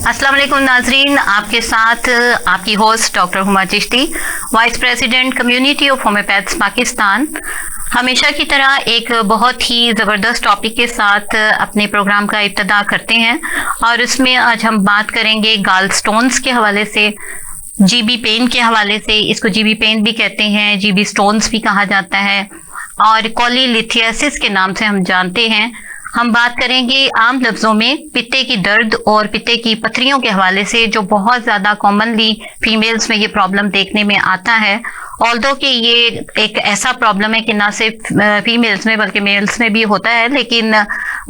अस्सलाम वालेकुम नाजरीन, आपके साथ आपकी host doctor Huma Chishti, vice president community of homeopaths Pakistan. हमेशा की तरह एक बहुत ही ज़बरदस्त टॉपिक के साथ अपने प्रोग्राम का इब्तिदा करते हैं और उसमें आज हम बात करेंगे गाल स्टोन्स के हवाले से, जीबी पेन के हवाले से। इसको जीबी पेन भी कहते हैं, जीबी स्टोन्स भी कहा जाता है और कोलीलिथियासिस के नाम से हम जानते हैं। हम बात करेंगे आम लफ्जों में पित्ते की दर्द और पित्ते की पथरियों के हवाले से, जो बहुत ज्यादा कॉमनली फीमेल्स में ये प्रॉब्लम देखने में आता है। ऑल्दो कि ये एक ऐसा प्रॉब्लम है कि ना सिर्फ फीमेल्स में बल्कि मेल्स में भी होता है, लेकिन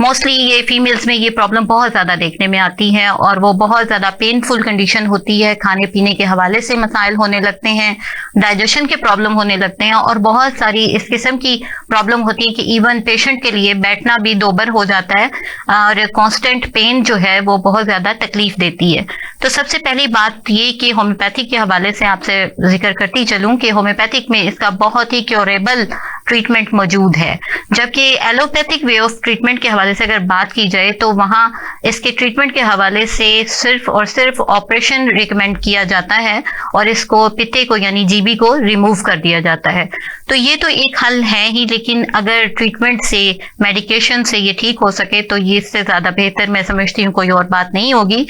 मोस्टली ये फीमेल्स में ये प्रॉब्लम बहुत ज्यादा देखने में आती है और वो बहुत ज्यादा पेनफुल कंडीशन होती है। खाने पीने के हवाले से मसाइल होने लगते हैं, डाइजेशन के प्रॉब्लम होने लगते हैं और बहुत सारी इस किस्म की प्रॉब्लम होती है कि इवन पेशेंट के लिए बैठना भी दोबर हो जाता है और कांस्टेंट पेन जो है वो बहुत ज्यादा तकलीफ देती है। तो सबसे पहली बात ये कि होम्योपैथिक के हवाले से आपसे जिक्र करती चलूं कि होम्योपैथिक में इसका बहुत ही क्योरेबल ट्रीटमेंट मौजूद है, जबकि एलोपैथिक वे ऑफ ट्रीटमेंट के हवाले से अगर बात की जाए तो वहाँ इसके ट्रीटमेंट के हवाले से सिर्फ और सिर्फ ऑपरेशन रिकमेंड किया जाता है और इसको पित्ते को यानी जीबी को रिमूव कर दिया जाता है। तो ये तो एक हल है ही, लेकिन अगर ट्रीटमेंट से, मेडिकेशन से ये ठीक हो सके तो ये इससे ज्यादा बेहतर मैं समझती हूँ कोई और बात नहीं होगी।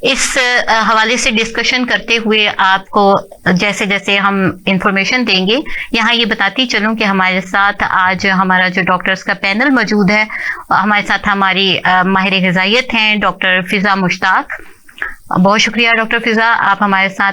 इस हवाले से डिस्कशन करते हुए आपको जैसे जैसे हम इंफॉर्मेशन देंगे, यहाँ ये बताती चलूं कि हमारे साथ आज हमारा जो डॉक्टर्स का पैनल मौजूद है, हमारे साथ हमारी माहिर ग़िज़ाइयत हैं डॉक्टर फिजा मुश्ताक। बहुत शुक्रिया डॉक्टर फिजा, आप हमारे साथ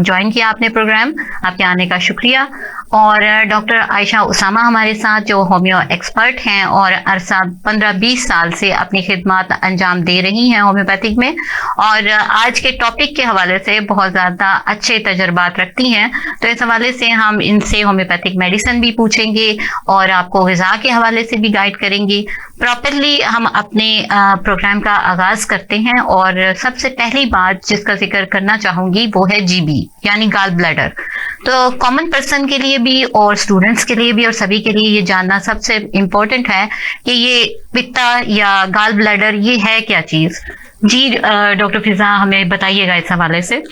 ज्वाइन किया आपने प्रोग्राम, आपके आने का शुक्रिया। और डॉक्टर आयशा उसामा हमारे साथ जो होम्यो एक्सपर्ट हैं और अरसा 15-20 साल से अपनी खिदमत अंजाम दे रही हैं होम्योपैथिक में और आज के टॉपिक के हवाले से बहुत ज़्यादा अच्छे तजर्बात रखती हैं। तो इस हवाले से हम इनसे होम्योपैथिक मेडिसिन भी पूछेंगे और आपको ग़िज़ा के हवाले से भी गाइड करेंगे। प्रॉपरली हम अपने प्रोग्राम का आगाज़ करते हैं और सबसे पहली बात जिसका जिक्र करना चाहूँगी वो है जीबी यानी गाल ब्लैडर। तो कॉमन पर्सन के लिए भी और स्टूडेंट्स के लिए भी और सभी के लिए ये जानना सबसे इम्पोर्टेंट है कि ये पित्ता या गाल ब्लैडर ये है क्या चीज़। जी डॉक्टर फिजा, हमें बताइएगा इस हवाले से।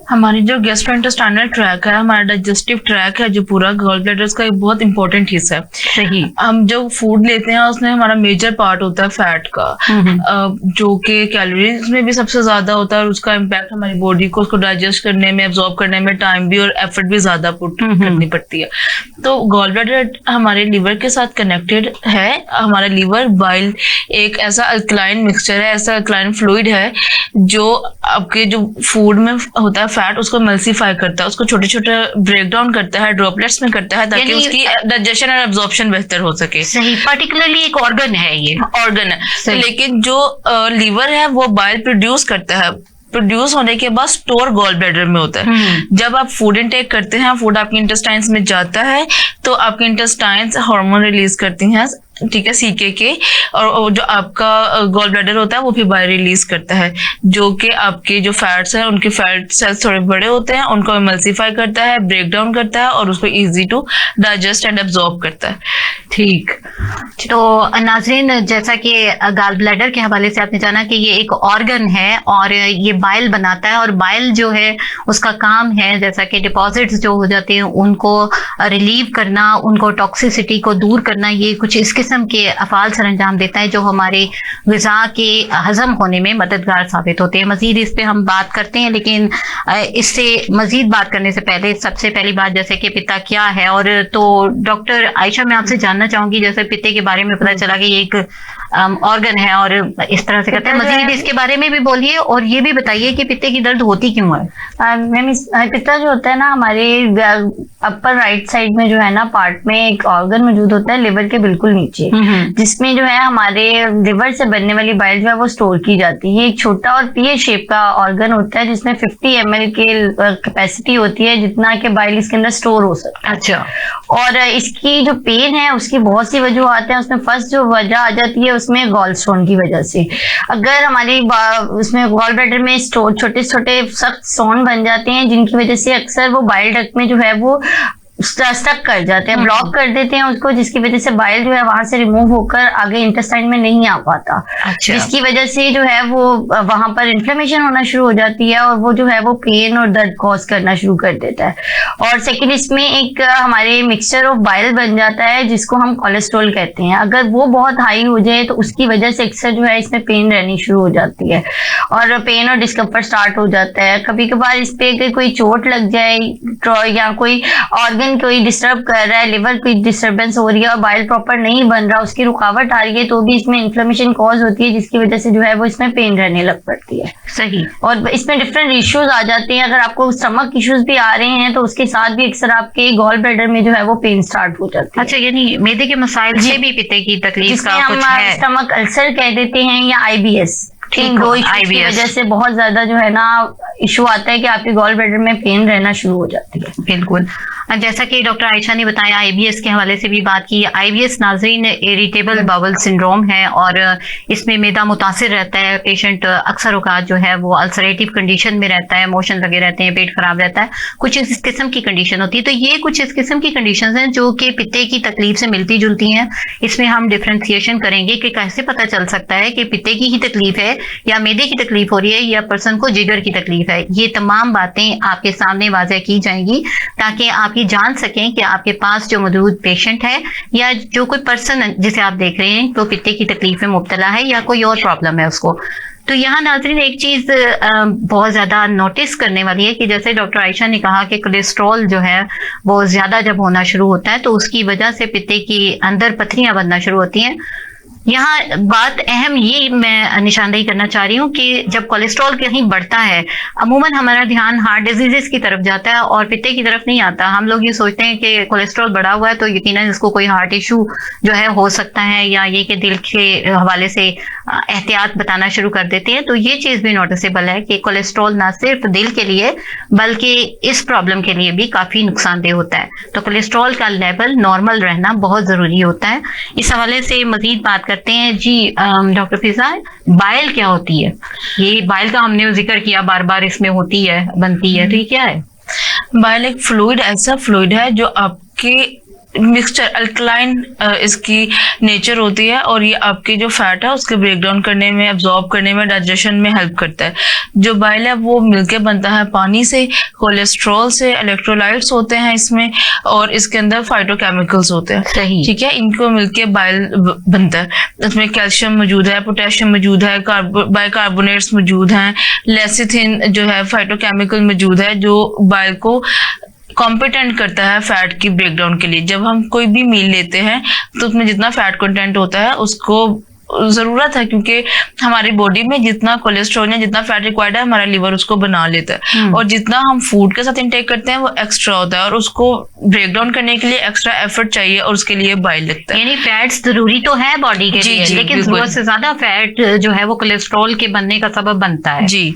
हमारी जो गैस्ट्रोइंटेस्टाइनल ट्रैक है, हमारा डाइजेस्टिव ट्रैक है, जो पूरा गॉल ब्लैडर का एक बहुत इंपॉर्टेंट हिस्सा है। सही। हम जो फूड लेते हैं उसमें हमारा मेजर पार्ट होता है फैट का, जो कि कैलोरीज में भी सबसे ज्यादा होता है और उसका इम्पैक्ट हमारी बॉडी को उसको डाइजेस्ट करने में, एब्जॉर्ब करने में टाइम भी और एफर्ट भी ज्यादा पुट करनी पड़ती है। तो गॉल ब्लैडर हमारे लीवर के साथ कनेक्टेड है। हमारा लीवर बाइल एक ऐसा अल्कलाइन मिक्सचर है, ऐसा अल्कलाइन फ्लूइड है जो आपके जो फूड में होता है फैट उसको मल्सीफाई करता है, उसको छोटे छोटे ब्रेक डाउन करता है, ड्रॉपलेट्स में करता है ताकि उसकी डाइजेशन और एब्जॉर्प्शन बेहतर हो सके। सही। पर्टिकुलरली एक ऑर्गन है, ये ऑर्गन है, लेकिन जो लीवर है वो बाइल प्रोड्यूस करता है। प्रोड्यूस होने के बाद स्टोर गॉल ब्लैडर में होता है। जब आप फूड इनटेक करते हैं, फूड आपके इंटेस्टाइन्स में जाता है तो आपके इंटेस्टाइन्स हार्मोन रिलीज करती हैं, ठीक है, सीके के, और जो आपका गॉल ब्लैडर होता है वो फिर बाइल रिलीज करता है, जो कि आपके जो फैट्स हैं उनके फैट सेल्स थोड़े बड़े होते हैं, उनको एमल्सीफाई करता है, ब्रेक डाउन करता है और उसको easy to digest and absorb करता है। ठीक। तो नाज़रीन, जैसा कि गाल ब्लैडर के हवाले से आपने जाना कि ये एक ऑर्गन है और ये बाइल बनाता है और बाइल जो है उसका काम है जैसा कि डिपॉजिट्स जो हो जाते हैं उनको रिलीव करना, उनको टॉक्सिसिटी को दूर करना, ये कुछ इस किस्म के अफ़ाल सर अंजाम देता है जो हमारे ग़िज़ा के हज़म होने में मददगार साबित होते हैं। मज़ीद इस पे हम बात करते हैं, लेकिन इससे मज़ीद बात करने से पहले सबसे पहली बात जैसे कि पित्ता क्या है, और तो डॉक्टर आयशा मैं आपसे जानना चाहूँगी, जैसे पित्ते के बारे में पता चला कि ये एक ऑर्गन है और इस तरह से कहते हैं, मज़ीद इसके बारे में भी बोलिए और ये भी बताइए कि पित्ते की दर्द होती क्यों है। मैम, पित्ता जो होता है ना, हमारे अपर राइट साइड में जो है ना पार्ट में एक ऑर्गन मौजूद होता है लिवर के बिल्कुल नीचे, जिसमें जो है हमारे लिवर से बनने वाली बाइल जो है वो स्टोर की जाती है। एक छोटा और पीए शेप का ऑर्गन होता है जिसमें 50 ml के कैपेसिटी होती है जितना के बाइल इसके अंदर स्टोर हो सकता है। अच्छा। और इसकी जो पेन है उसकी बहुत सी वजूहत हैं। उसमें फर्स्ट जो वजह आ जाती है उसमें गॉल स्टोन की वजह से। अगर हमारी उसमें गॉल ब्लैडर में छोटे छोटे सख्त स्टोन बन जाते हैं जिनकी वजह से अक्सर वो बाइल डक्ट में जो है वो स्टक कर जाते हैं, ब्लॉक कर देते हैं उसको, जिसकी वजह से बाइल जो है वहां से रिमूव होकर आगे इंटेस्टाइन में नहीं आ पाता। अच्छा। जिसकी वजह से जो है वो वहां पर इन्फ्लेमेशन होना शुरू हो जाती है और वो जो है वो पेन और दर्द कॉज करना शुरू कर देता है। और सेकंड इसमें एक हमारे मिक्सचर ऑफ बाइल बन जाता है जिसको हम कोलेस्ट्रॉल कहते हैं। अगर वो बहुत हाई हो जाए तो उसकी वजह से अक्सर जो है इसमें पेन रहनी शुरू हो जाती है और पेन और डिस्कम्फर्ट स्टार्ट हो जाता है। कभी कभार इस पे अगर कोई चोट लग जाए या कोई ऑर्गन कोई डिस्टर्ब कर रहा है, लिवर कोई डिस्टर्बेंस हो रही है और बाइल प्रॉपर नहीं बन रहा, उसकी रुकावट आ रही है, तो भी इसमें इन्फ्लेमेशन कॉज होती है, जिसकी वजह से जो है वो इसमें पेन रहने लग पड़ती है। सही। और इसमें डिफरेंट इश्यूज आ जाते हैं। अगर आपको स्टमक इश्यूज भी आ रहे हैं तो उसके साथ भी अक्सर आपके गॉल ब्लैडर में जो है वो पेन स्टार्ट हो जाती है। अच्छा, यानी मैदे के मसाइल से भी पित्ते की तकलीफ जिसमें का हम कुछ है? स्टमक अल्सर कह देते हैं या IBS। इन दो इश्यूज की वजह से बहुत ज्यादा जो है ना इशू आता है कि आपके गॉल ब्लैडर में पेन रहना शुरू हो जाती है। बिल्कुल। जैसा कि डॉक्टर आयशा ने बताया, IBS के हवाले से भी बात की। IBS नाज़रीन इरिटेबल बाउल सिंड्रोम है और इसमें मैदा मुतासिर रहता है। पेशेंट अक्सर औकात जो है वो अल्सरेटिव कंडीशन में रहता है, मोशन लगे रहते हैं, पेट खराब रहता है, कुछ इस किस्म की कंडीशन होती है। तो ये कुछ इस किस्म की कंडीशन हैं जो कि पित्ते की तकलीफ से मिलती जुलती हैं। इसमें हम डिफ्रेंसिएशन करेंगे कि कैसे पता चल सकता है कि पित्ते की ही तकलीफ है या मैदे की तकलीफ हो रही है या पर्सन को जिगर की तकलीफ है। ये तमाम बातें आपके सामने वाज़ेह की जाएंगी ताकि आप ये जान सकें कि आपके पास जो मौजूद पेशेंट है या जो कोई पर्सन जिसे आप देख रहे हैं तो पित्ते की तकलीफ में मुब्तला है या कोई और प्रॉब्लम है उसको। तो यहाँ नाज़रीन एक चीज़ बहुत ज़्यादा नोटिस करने वाली है कि जैसे डॉक्टर आयशा ने कहा कि कोलेस्ट्रॉल जो है वो ज़्यादा जब होना शुरू होता है तो उसकी वजह से पित्ते की अंदर पथरियाँ बनना शुरू होती हैं। यहाँ बात अहम ये मैं निशानदेही करना चाह रही हूँ कि जब कोलेस्ट्रॉल कहीं बढ़ता है अमूमन हमारा ध्यान हार्ट डिजीजेस की तरफ जाता है और पित्ते की तरफ नहीं आता। हम लोग ये सोचते हैं कि कोलेस्ट्रॉल बढ़ा हुआ है तो यकीनन इसको कोई हार्ट इशू जो है हो सकता है या ये कि दिल के हवाले से एहतियात बताना शुरू कर देते हैं। तो ये चीज़ भी नोटिसेबल है कि कोलेस्ट्रॉल ना सिर्फ दिल के लिए बल्कि इस प्रॉब्लम के लिए भी काफ़ी नुकसानदेह होता है। तो कोलेस्ट्रॉल का लेवल नॉर्मल रहना बहुत ज़रूरी होता है। इस हवाले से मज़ीद बात करते हैं जी डॉक्टर फिजा, बाइल क्या होती है? ये बाइल का हमने जिक्र किया बार बार, इसमें होती है, बनती है, तो ये क्या है? बाइल एक फ्लूइड, ऐसा फ्लूइड है जो आपके मिक्सचर अल्कलाइन इसकी नेचर होती है और ये आपके जो फैट है उसके ब्रेक डाउन करने में, एब्जॉर्ब करने में, डाइजेशन में हेल्प करता है। जो बाइल है वो मिलके बनता है पानी से, कोलेस्ट्रॉल से, इलेक्ट्रोलाइट्स होते हैं इसमें और इसके अंदर फाइटोकेमिकल्स होते हैं। सही। ठीक है, इनको मिलके बाइल बनता है। इसमें कैल्शियम मौजूद है, पोटेशियम मौजूद है, बाइकार्बोनेट्स मौजूद हैं, लेसिथिन जो है फाइटोकेमिकल मौजूद है जो बाइल को कॉम्पिटेंट करता है फैट की ब्रेकडाउन के लिए। जब हम कोई भी मील लेते हैं तो उसमें जितना फैट कंटेंट होता है उसको जरूरत है, क्योंकि हमारी बॉडी में जितना कोलेस्ट्रॉल या जितना फैट रिक्वायर्ड है हमारा लिवर उसको बना लेता है और जितना हम फूड के साथ इंटेक करते हैं वो एक्स्ट्रा होता है और उसको ब्रेक डाउन करने के लिए एक्स्ट्रा एफर्ट चाहिए और उसके लिए बाइल लगता है। यानी फैट्स जरूरी तो है बॉडी के लिए, लेकिन जरूरत से ज्यादा फैट जो है वो कोलेस्ट्रॉल के बनने का सबब बनता है। जी,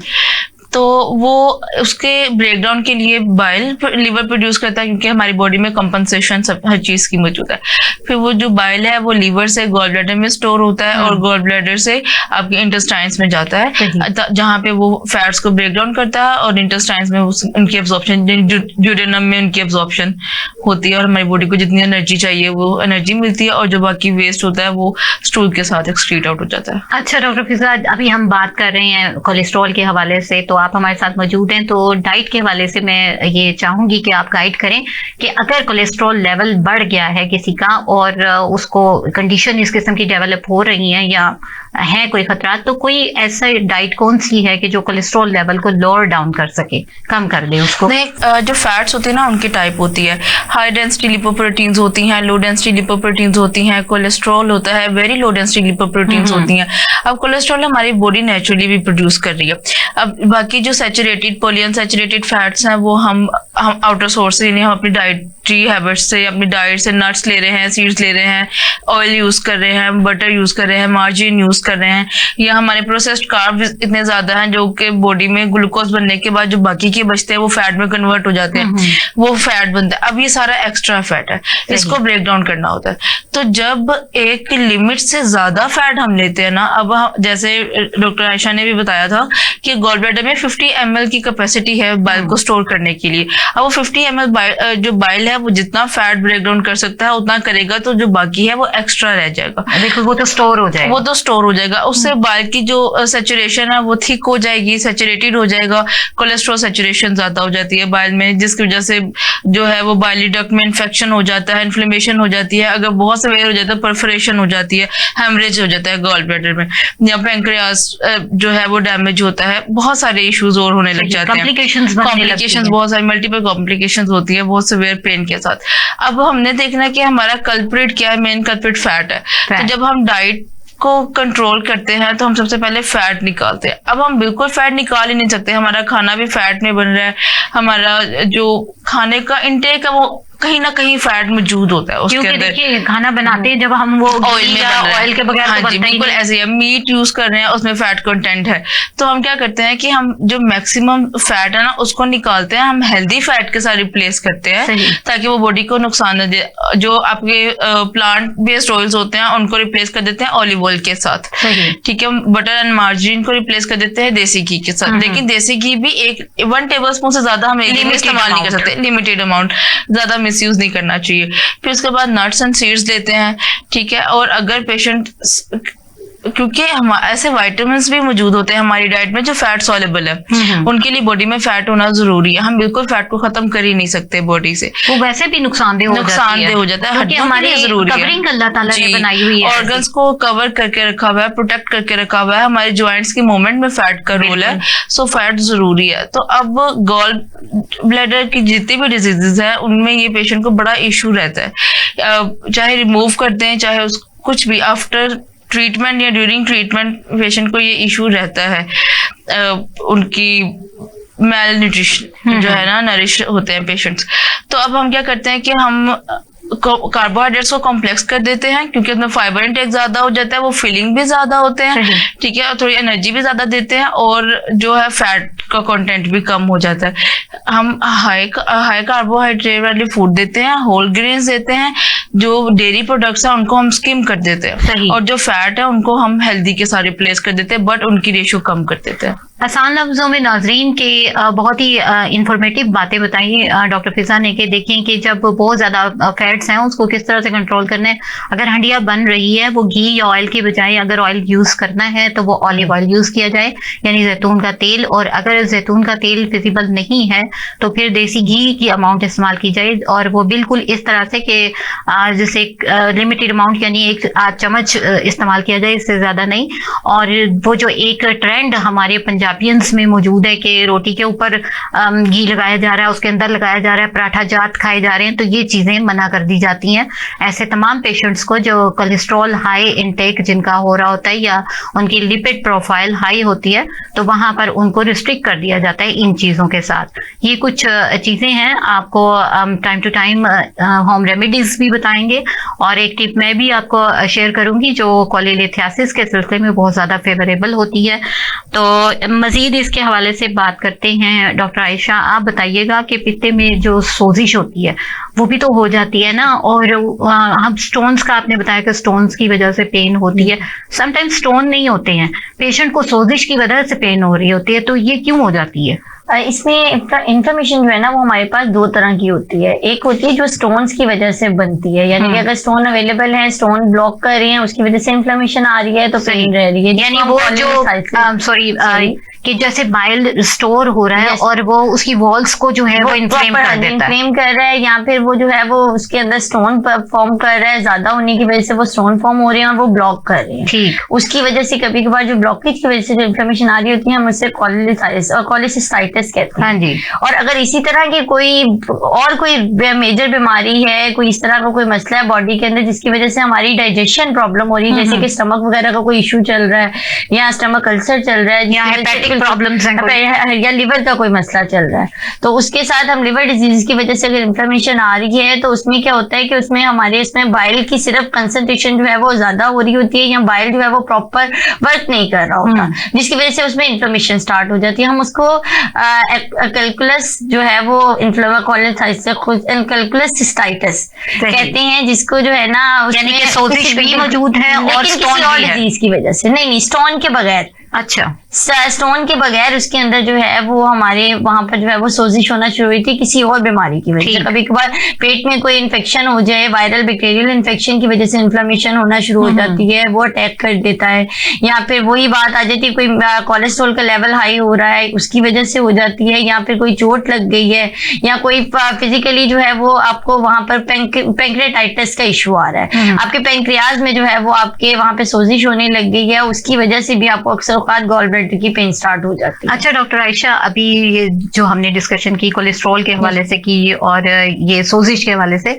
तो वो उसके ब्रेकडाउन के लिए बाइल लिवर प्रोड्यूस करता है क्योंकि हमारी बॉडी में कंपनसेशन सब हर चीज की मौजूद है। फिर वो जो बाइल है वो लीवर से गॉल ब्लैडर में स्टोर होता है और गॉल ब्लैडर से आपके इंटेस्टाइन्स में जाता है जहाँ पे वो फैट्स को ब्रेक डाउन करता है और इंटेस्टाइन्स में उनकी एब्जॉर्प्शन, ड्यूडेनम में उनकी एब्जॉर्प्शन होती है और हमारी बॉडी को जितनी एनर्जी चाहिए वो एनर्जी मिलती है और जो बाकी वेस्ट होता है वो स्टूल के साथ एक्सक्रीट आउट हो जाता है। अच्छा डॉक्टर फिजा, अभी हम बात कर रहे हैं कोलेस्ट्रॉल के हवाले से, तो आप हमारे साथ मौजूद हैं, तो डाइट के हवाले से मैं ये चाहूंगी कि आप गाइड करें कि अगर कोलेस्ट्रॉल लेवल बढ़ गया है किसी का और उसको कंडीशन इस किस्म की डेवलप हो रही है या है कोई खतरा, तो कोई ऐसा डाइट कौन सी है कि जो कोलेस्ट्रॉल लेवल को लोअर डाउन कर सके, कम कर दे उसको? जो फैट्स होती है ना उनकी टाइप होती है, हाई डेंसिटी लिपोप्रोटीन्स होती हैं, लो डेंसिटी लिपोप्रोटीन्स होती हैं, कोलेस्ट्रॉल होता है, वेरी लो डेंसिटी लिपोप्रोटीन्स होती हैं। अब कोलेस्ट्रॉल हमारी बॉडी नेचुरली भी प्रोड्यूस कर रही है। अब बाकी जो सैचुरेटेड पॉलीअनसैचुरेटेड फैट्स हैं वो हम आउटर सोर्स से, यानी हम अपनी डाइटरी हैबिट्स से, अपनी डाइट से नट्स ले रहे हैं, सीड्स ले रहे हैं, ऑयल यूज कर रहे हैं, बटर यूज कर रहे हैं, मार्जिन यूज कर रहे हैं, या हमारे प्रोसेस्ड कार्ब इतने ज्यादा हैं जो कि बॉडी में ग्लूकोज बनने के बाद जो बाकी के बचते हैं वो फैट में कन्वर्ट हो जाते हैं, वो फैट बनता है। अब ये सारा एक्स्ट्रा फैट है, इसको ब्रेक डाउन करना होता है। तो जब एक लिमिट से ज्यादा फैट हम लेते हैं ना, अब जैसे डॉक्टर आयशा ने भी बताया था कि गॉल ब्लैडर में 50 ml की कैपेसिटी है बाइल को स्टोर करने के लिए। अब वो 50 ml जो बाइल है वो जितना फैट ब्रेक डाउन कर सकता है उतना करेगा, तो जो बाकी है वो एक्स्ट्रा रह जाएगा, देखो वो तो स्टोर हो जाएगा, वो तो स्टोर हो जाएगा। उससे बाल की जो सैचुरेशन है वो थिक हो जाएगी, सैचुरेटेड हो जाएगा, कोलेस्ट्रॉल सैचुरेशन ज्यादा हो जाती है बाल में, जिसकी वजह से जो है वो बाइली डक्ट में इन्फेक्शन हो जाता है, इन्फ्लेमेशन हो जाती है, अगर बहुत सेवियर हो जाता है परफोरेशन हो जाती है, हेमरेज हो जाता है गॉल ब्लैडर में, या पैंक्रियास जो है वो डैमेज होता है, बहुत सारे इश्यूज और होने लग जाते हैं, कॉम्प्लिकेशंस बहुत सारी मल्टीपल कॉम्प्लिकेशंस होती है बहुत सेवियर पेन के साथ। अब हमने देखना कि हमारा कल्प्रिट क्या है, मेन कल्प्रिट फैट है। तो जब हम डाइट को कंट्रोल करते हैं तो हम सबसे पहले फैट निकालते हैं। अब हम बिल्कुल फैट निकाल ही नहीं सकते, हमारा खाना भी फैट में बन रहा है, हमारा जो खाने का इंटेक है वो कहीं ना कहीं फैट मौजूद होता है उसके अंदर। देखिए खाना बनाते हैं जब हम वो ऑयल में ऑयल के बगैर हाँ जी बिल्कुल ऐसे ही, मीट यूज कर रहे हैं उसमें फैट कंटेंट है, तो हम क्या करते हैं कि हम जो मैक्सिमम फैट है ना उसको निकालते हैं, हम हेल्दी फैट के साथ रिप्लेस करते हैं ताकि वो बॉडी को नुकसान न दे। जो आपके प्लांट बेस्ड ऑयल्स होते हैं उनको रिप्लेस कर देते हैं ऑलिव ऑयल के साथ, ठीक है, बटर एंड मार्जिन को रिप्लेस कर देते हैं देसी घी के साथ। लेकिन देसी घी भी 1 टेबलस्पून से ज्यादा हम एक दिन में इस्तेमाल नहीं कर सकते, लिमिटेड अमाउंट, ज्यादा मिसयूज नहीं करना चाहिए। फिर उसके बाद नट्स एंड सीड्स लेते हैं, ठीक है, और अगर पेशेंट, क्योंकि हम ऐसे विटामिन्स भी मौजूद होते हैं हमारी डाइट में जो फैट सॉल्युबल है, उनके लिए बॉडी में फैट होना जरूरी है। हम बिल्कुल फैट को खत्म कर ही नहीं सकते बॉडी से, वो वैसे भी नुकसानदेह हो जाता है, हड्डियों के लिए जरूरी है, कवरिंग अल्लाह ताला ने बनाई हुई है, ऑर्गन्स को कवर करके रखा हुआ है, प्रोटेक्ट करके रखा हुआ है, हमारे जॉइंट्स की मूवमेंट में फैट का रोल है, सो फैट जरूरी है। तो अब गॉल ब्लैडर की जितनी भी डिजीजेज है उनमें ये पेशेंट को बड़ा इशू रहता है, चाहे रिमूव करते हैं चाहे कुछ भी, आफ्टर ट्रीटमेंट या ड्यूरिंग ट्रीटमेंट पेशेंट को ये इशू रहता है, उनकी मेल न्यूट्रिशन जो है ना, नरिश होते हैं पेशेंट्स। तो अब हम क्या करते हैं कि हम कार्बोहाइड्रेट्स को कॉम्प्लेक्स कर देते हैं, क्योंकि उसमें फाइबर इंटेक ज्यादा हो जाता है, वो फिलिंग भी ज्यादा होते हैं, ठीक है, और थोड़ी एनर्जी भी ज्यादा देते हैं, और जो है फैट का कंटेंट भी कम हो जाता है। हम हाई कार्बोहाइड्रेट वाली फूड देते हैं, होल ग्रेन्स देते हैं, जो डेयरी प्रोडक्ट्स हैं उनको हम स्किम कर देते हैं, और जो फैट है उनको हम हेल्दी के साथ रिप्लेस कर देते हैं, बट उनकी रेशियो कम कर देते हैं। आसान लफ्जों में नाजरीन के बहुत ही इंफॉर्मेटिव बातें बताई डॉक्टर फिजा ने, कि देखें कि जब बहुत ज्यादा फैट्स हैं उसको किस तरह से कंट्रोल करना है। अगर हंडिया बन रही है, वो घी या ऑयल की बजाय अगर ऑयल यूज करना है तो वो ऑलिव ऑयल यूज किया जाए, यानी जैतून का तेल, और अगर जैतून का तेल फिजिबल नहीं है तो फिर देसी घी की अमाउंट इस्तेमाल की जाए, और वो बिल्कुल इस तरह से कि जैसे लिमिटेड अमाउंट, यानी 1 आध चम्मच इस्तेमाल किया जाए, इससे ज्यादा नहीं। और वो जो एक ट्रेंड हमारे पंजाबियंस में मौजूद है कि रोटी के ऊपर घी लगाया जा रहा है, उसके अंदर लगाया जा रहा है, पराठा जात खाए जा रहे हैं, तो ये चीजें मना कर दी जाती हैं। ऐसे तमाम पेशेंट्स को जो कोलेस्ट्रॉल हाई इंटेक जिनका हो रहा होता है या उनकी लिपिड प्रोफाइल हाई होती है, तो वहां पर उनको रिस्ट्रिक्ट कर दिया जाता है इन चीजों के साथ। ये कुछ चीजें हैं, आपको time to time home remedies भी बताएंगे, और एक टिप मैं भी आपको शेयर करूंगी जो कोलेलिथियासिस के सिलसिले में बहुत ज्यादा फेवरेबल होती है। तो मजीद इसके हवाले से बात करते हैं। डॉक्टर आयशा, आप बताइएगा कि पित्ते में जो सोजिश होती है वो भी तो हो जाती है ना, और हम स्टोन्स का आपने बताया कि स्टोन्स की वजह से पेन होती है, समटाइम्स स्टोन नहीं होते हैं, पेशेंट को सोजिश की वजह से पेन हो रही होती है, तो ये क्यों हो जाती है? इसमें इन्फॉर्मेशन जो है ना वो हमारे पास 2 तरह की होती है। एक होती है जो स्टोन्स की वजह से बनती है, यानी कि अगर स्टोन अवेलेबल है, स्टोन ब्लॉक कर रहे हैं, उसकी वजह से इन्फ्लेमेशन आ रही है तो पेन रह रही है, यानी वो जो कि जैसे बाइल स्टोर हो रहा है और वो उसकी वॉल्स को जो है वो इन्फ्लेम कर देता है, इन्फ्लेम कर रहा है, या फिर वो जो है वो उसके अंदर स्टोन फॉर्म कर रहा है, ज्यादा होने की वजह से वो स्टोन फॉर्म हो रहे हैं और वो ब्लॉक कर रहे हैं। ठीक, उसकी वजह से कभी कभार जो ब्लॉकेज की वजह से जो इन्फ्लेमेशन आ रही होती है हम उससे कोलेसिस्टाइटिस कहते हैं। हाँ जी। और अगर इसी तरह की कोई मेजर बीमारी है, कोई इस तरह का कोई मसला है बॉडी के अंदर जिसकी वजह से हमारी डाइजेशन प्रॉब्लम हो रही है, जैसे कि स्टमक वगैरह का कोई इशू चल रहा है, या स्टमक अल्सर चल रहा है, या प्रॉब्लम्स या लिवर का कोई मसला चल रहा है, तो उसके साथ हम लिवर डिजीज की वजह से अगर इन्फ्लेमेशन आ रही है तो उसमें क्या होता है कि उसमें हमारे इसमें बाइल की सिर्फ कंसंट्रेशन जो है वो ज्यादा हो रही होती है, या बाइल जो है वो प्रॉपर वर्क नहीं कर रहा होता, जिसकी वजह से उसमें इन्फ्लेमेशन स्टार्ट हो जाती है। हम उसको कैलकुलस जो है वो कैलकुलस सिस्टाइटिस कहते हैं, जिसको जो है ना यानी कि सोजिश भी मौजूद है और स्टोन डिजीज की वजह से, नहीं स्टोन के बगैर। अच्छा, स्टोन स्टोन के बगैर उसके अंदर जो है वो हमारे वहां पर जो है वो सोजिश होना शुरू हुई थी किसी और बीमारी की वजह से। कभी कभार पेट में कोई इन्फेक्शन हो जाए, वायरल बैक्टीरियल इन्फेक्शन की वजह से इन्फ्लेमेशन होना शुरू हो जाती है, वो अटैक कर देता है। या फिर वही बात आ जाती है, कोई कोलेस्ट्रॉल का लेवल हाई हो रहा है उसकी वजह से हो जाती है, या फिर कोई चोट लग गई है, या कोई फिजिकली जो है वो आपको वहां पर पैंक्रेटाइटिस का इशू आ रहा है, आपके पैंक्रियाज में जो है वो आपके वहां पे सोजिश होने लग गई है, उसकी वजह से भी आपको अक्सर औकात गॉल ब्लैडर की पेन स्टार्ट हो जाती है। अच्छा डॉक्टर आयशा, अभी ये जो हमने डिस्कशन की कोलेस्ट्रॉल के हवाले से की और ये सोजिश के हवाले से,